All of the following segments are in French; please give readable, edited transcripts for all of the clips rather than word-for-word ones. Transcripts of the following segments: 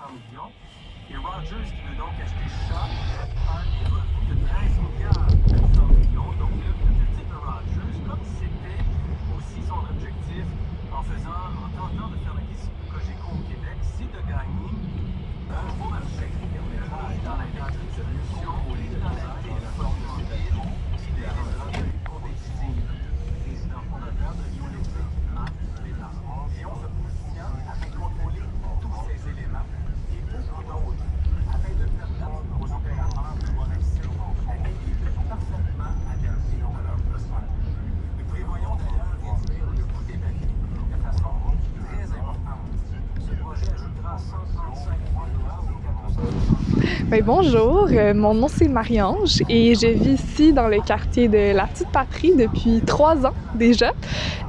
millions. Et Rogers qui veut donc acheter Shaw a des revenus de 13 milliards 900 millions. Donc le objectif de Rogers, comme c'était aussi son objectif en tentant de faire l'acquisition de Cogeco au Québec, c'est de gagner un nouveau marché qui permettra dans la distribution au lieu dans la téléphone mobile qui deviendra plus compétitive. Président fondateur de New Electric, Marc Bédard. Et on se positionne afin de contrôler tous ces éléments et beaucoup d'autres afin de permettre aux opérateurs de pouvoir accès à des véhicules parfaitement adaptés à leurs besoins. Nous prévoyons d'ailleurs réduire le coût des batteries de façon très importante. Ce projet ajoutera 135 millions de dollars aux 400. Bonjour, mon nom c'est Marie-Ange et je vis ici dans le quartier de la Petite Patrie depuis 3 ans déjà.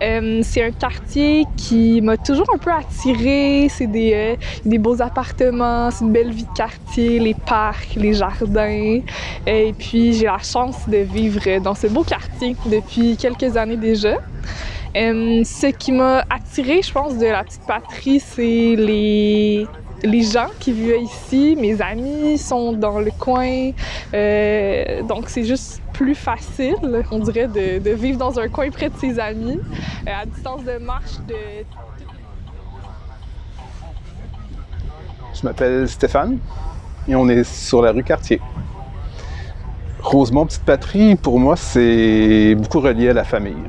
C'est un quartier qui m'a toujours un peu attirée, c'est des beaux appartements, c'est une belle vie de quartier, les parcs, les jardins. Et puis j'ai la chance de vivre dans ce beau quartier depuis quelques années déjà. Ce qui m'a attirée, je pense, de la Petite Patrie, c'est les gens qui vivent ici. Mes amis sont dans le coin, donc c'est juste plus facile, on dirait, de vivre dans un coin près de ses amis, à distance de marche. Je m'appelle Stéphane et on est sur la rue Cartier. Rosemont Petite Patrie, pour moi, c'est beaucoup relié à la famille.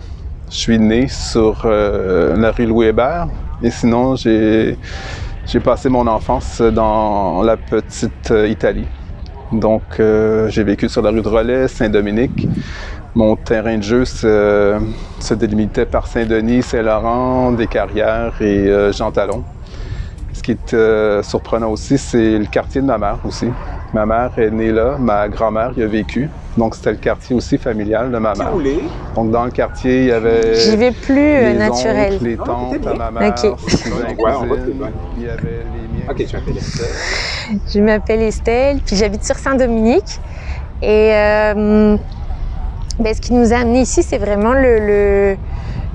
Je suis né sur la rue Louis Hébert et sinon j'ai passé mon enfance dans la petite Italie. Donc j'ai vécu sur la rue de Relais, Saint-Dominique. Mon terrain de jeu se délimitait par Saint-Denis, Saint-Laurent, Descarrières et Jean Talon. Ce qui est surprenant aussi, c'est le quartier de ma mère aussi. Ma mère est née là, ma grand-mère y a vécu. Donc c'était le quartier aussi familial de ma mère. Donc dans le quartier, il y avait j'y vais plus les naturel. oncles, les tantes à ma mère, Ok. ses cousins, cousines. Il y avait les miens. Ok, tu m'appelles Estelle. Je m'appelle Estelle, puis j'habite sur Saint-Dominique. Et ce qui nous a amenés ici, c'est vraiment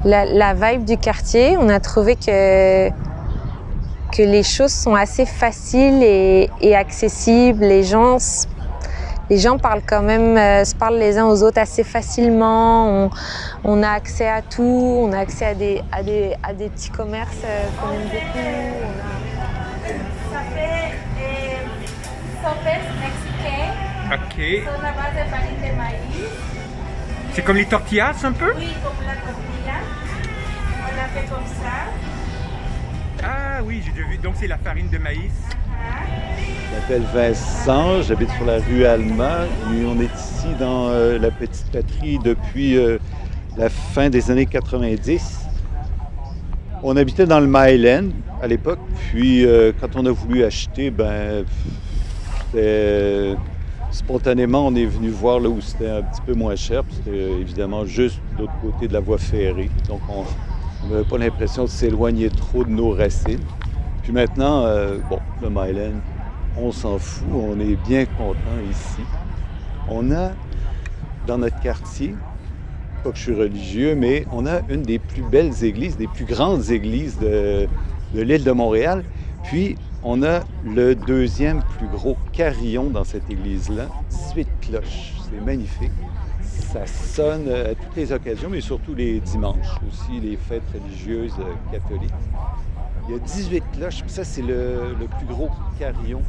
la vibe du quartier. On a trouvé que les choses sont assez faciles et accessibles. Les gens parlent quand même, se parlent les uns aux autres assez facilement. On a accès à tout. On a accès à des petits commerces qu'on aime beaucoup. Ça fait sopes mexicains. Ok. Sont à base de farine de maïs. C'est comme les tortillas un peu? Oui, comme la tortilla. On la fait comme ça. Ah oui, j'ai déjà vu. Donc c'est la farine de maïs. Je m'appelle Vincent, j'habite sur la rue Allemand et on est ici dans la Petite Patrie depuis la fin des années 90. On habitait dans le Myland à l'époque, puis quand on a voulu acheter, spontanément on est venu voir là où c'était un petit peu moins cher, puis c'était évidemment juste de l'autre côté de la voie ferrée. Donc on n'avait pas l'impression de s'éloigner trop de nos racines. Puis maintenant, le Myland, on s'en fout, on est bien content ici. On a, dans notre quartier, pas que je suis religieux, mais on a une des plus belles églises, des plus grandes églises de l'île de Montréal. Puis, on a le deuxième plus gros carillon dans cette église-là, 18 cloches. C'est magnifique. Ça sonne à toutes les occasions, mais surtout les dimanches, aussi les fêtes religieuses catholiques. Il y a 18 cloches, puis ça, c'est le plus gros carillon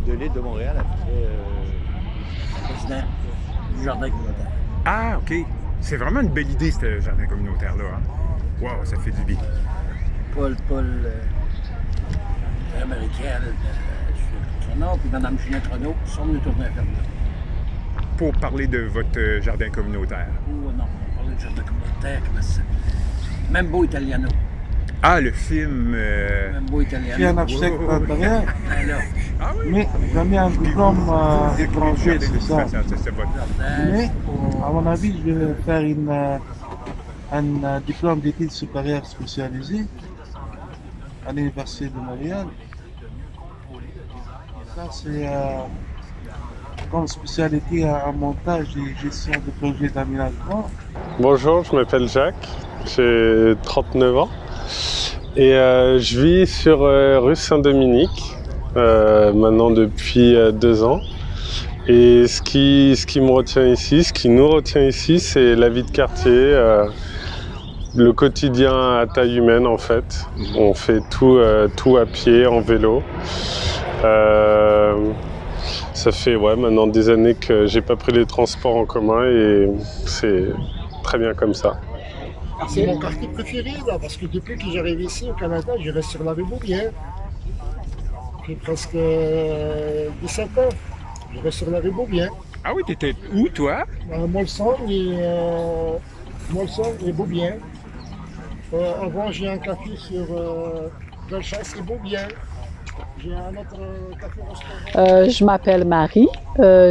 de l'île de Montréal après... Président du jardin communautaire. Ah, OK. C'est vraiment une belle idée, ce jardin communautaire-là. Hein? Wow, ça fait du bien. Paul américain, son nom, puis Mme Ginette Renaud, sont venus tourner à ferme. Pour parler de votre jardin communautaire. Oh non, on parlait de jardin communautaire, comment ça s'appelle? Membo Italiano. Ah, le film... Membo Italiano. Je suis un architecte d'intérieur, Ah oui? mais j'ai mis un diplôme étranger, c'est ça. C'est votre... Mais, à mon avis, je vais faire un diplôme d'études supérieures spécialisées à l'Université de Montréal. Ça, c'est comme spécialité en montage et gestion de projets d'aménagement. Bonjour, je m'appelle Jacques, j'ai 39 ans et je vis sur rue Saint-Dominique maintenant depuis 2 ans. Et ce qui me retient ici, ce qui nous retient ici, c'est la vie de quartier, le quotidien à taille humaine en fait. On fait tout à pied, en vélo. Ça fait maintenant des années que j'ai pas pris les transports en commun et c'est très bien comme ça. C'est mon quartier préféré là, parce que depuis que j'arrive ici au Canada, je reste sur la rue Beaubien. J'ai presque 17 ans. Je reste sur la rue Beaubien. Ah oui, t'étais où toi? Molson et Beaubien. Avant, j'ai un café sur Bellechasse et Beaubien. J'ai un autre café-restaurant. Je m'appelle Marie.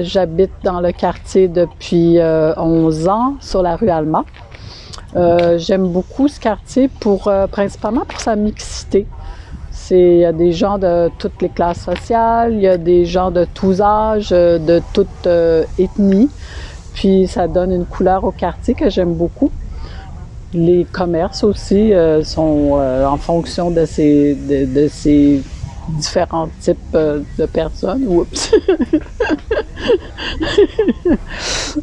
J'habite dans le quartier depuis 11 ans, sur la rue Alma. J'aime beaucoup ce quartier principalement pour sa mixité. Il y a des gens de toutes les classes sociales, il y a des gens de tous âges, de toute ethnie. Puis ça donne une couleur au quartier que j'aime beaucoup. Les commerces aussi sont en fonction de ces différents types de personnes. Oups!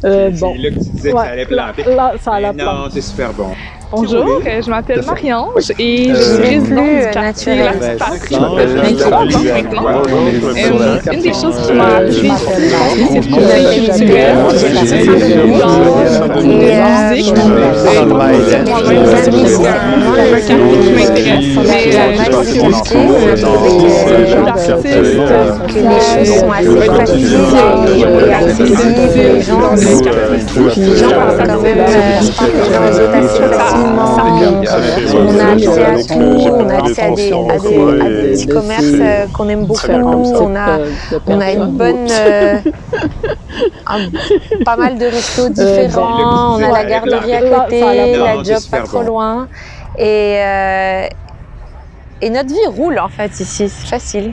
C'est là que tu disais que ça allait planter. Là, ça allait planter. Non, c'est super bon. Bonjour, je m'appelle Marie-Ange et je suis présidente du quartier La Petite Patrie depuis 3 ans maintenant. Une des choses qui m'a appris sur le quartier, c'est le côté culturel, la musique. Moi-même, c'est un quartier qui m'intéresse, mais je pense que que les choses sont assez faciles et accessibles, les gens parlent quand même les autres assez facilement. On a accès à tout, on a accès à des petits commerces qu'on aime beaucoup, on a une bonne, pas mal de restos différents, on a la garderie à côté, la job pas trop loin et notre vie roule en fait ici, c'est facile,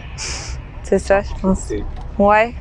c'est ça je pense. Ouais.